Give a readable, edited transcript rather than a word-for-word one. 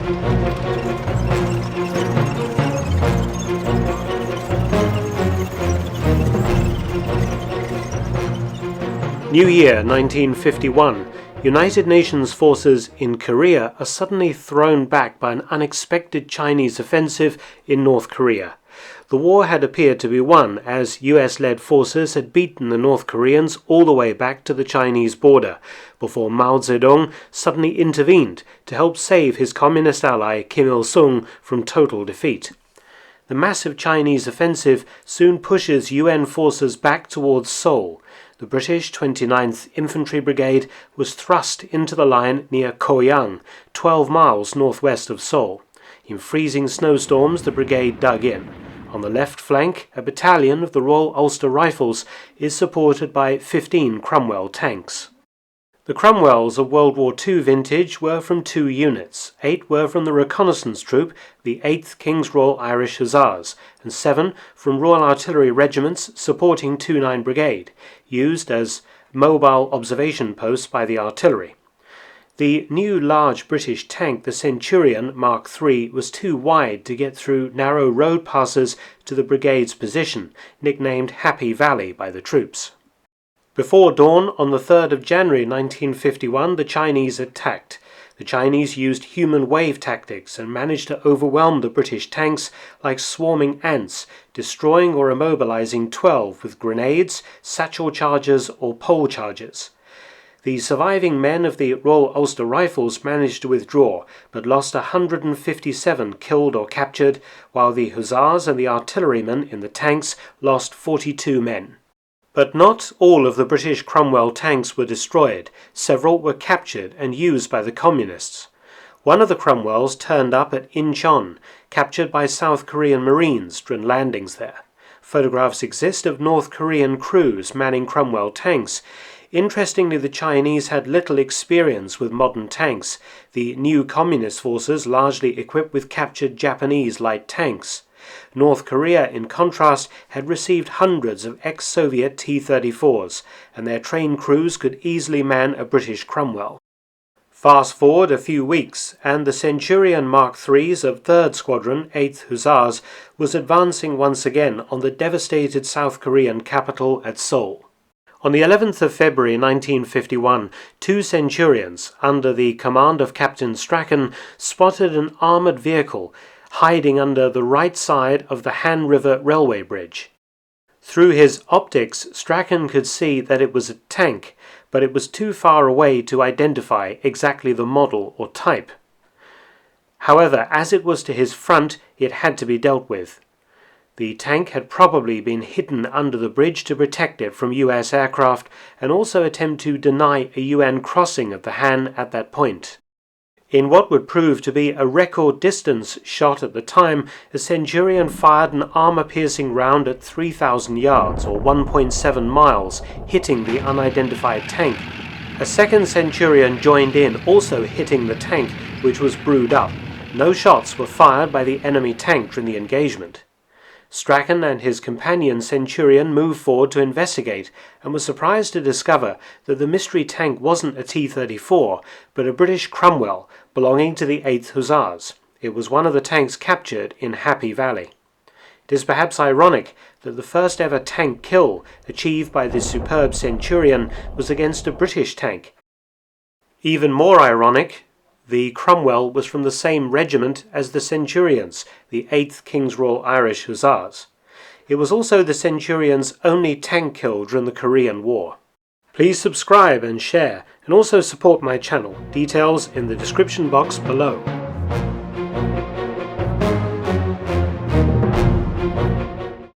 New Year 1951. United Nations forces in Korea are suddenly thrown back by an unexpected Chinese offensive in North Korea. The war had appeared to be won, as US-led forces had beaten the North Koreans all the way back to the Chinese border, before Mao Zedong suddenly intervened to help save his communist ally Kim Il-sung from total defeat. The massive Chinese offensive soon pushes UN forces back towards Seoul. The British 29th Infantry Brigade was thrust into the line near Koyang, 12 miles northwest of Seoul. In freezing snowstorms, the brigade dug in. On the left flank, a battalion of the Royal Ulster Rifles is supported by 15 Cromwell tanks. The Cromwells of World War II vintage were from 2 units. 8 were from the reconnaissance troop, the 8th King's Royal Irish Hussars, and 7 from Royal Artillery regiments supporting 29 Brigade, used as mobile observation posts by the artillery. The new large British tank, the Centurion Mk.III, was too wide to get through narrow road passes to the brigade's position, nicknamed Happy Valley by the troops. Before dawn on the 3rd of January 1951, the Chinese attacked. The Chinese used human wave tactics and managed to overwhelm the British tanks like swarming ants, destroying or immobilizing 12 with grenades, satchel charges or pole charges. The surviving men of the Royal Ulster Rifles managed to withdraw, but lost 157 killed or captured, while the Hussars and the artillerymen in the tanks lost 42 men. But not all of the British Cromwell tanks were destroyed. Several were captured and used by the Communists. One of the Cromwells turned up at Inchon, captured by South Korean Marines during landings there. Photographs exist of North Korean crews manning Cromwell tanks. Interestingly, the Chinese had little experience with modern tanks, the new Communist forces largely equipped with captured Japanese light tanks. North Korea, in contrast, had received hundreds of ex-Soviet T-34s, and their trained crews could easily man a British Cromwell. Fast forward a few weeks, and the Centurion Mk.IIIs of 3rd Squadron, 8th Hussars, was advancing once again on the devastated South Korean capital at Seoul. On the 11th of February 1951, 2 Centurions, under the command of Captain Strachan, spotted an armoured vehicle hiding under the right side of the Han River railway bridge. Through his optics, Strachan could see that it was a tank, but it was too far away to identify exactly the model or type. However, as it was to his front, it had to be dealt with. The tank had probably been hidden under the bridge to protect it from US aircraft and also attempt to deny a UN crossing of the Han at that point. In what would prove to be a record distance shot at the time, a Centurion fired an armor-piercing round at 3,000 yards, or 1.7 miles, hitting the unidentified tank. A second Centurion joined in, also hitting the tank, which was brewed up. No shots were fired by the enemy tank during the engagement. Strachan and his companion Centurion moved forward to investigate and were surprised to discover that the mystery tank wasn't a T-34, but a British Cromwell belonging to the 8th Hussars. It was one of the tanks captured in Happy Valley. It is perhaps ironic that the first ever tank kill achieved by this superb Centurion was against a British tank. Even more ironic, the Cromwell was from the same regiment as the Centurions, the 8th King's Royal Irish Hussars. It was also the Centurion's only tank kill during the Korean War. Please subscribe and share, and also support my channel. Details in the description box below.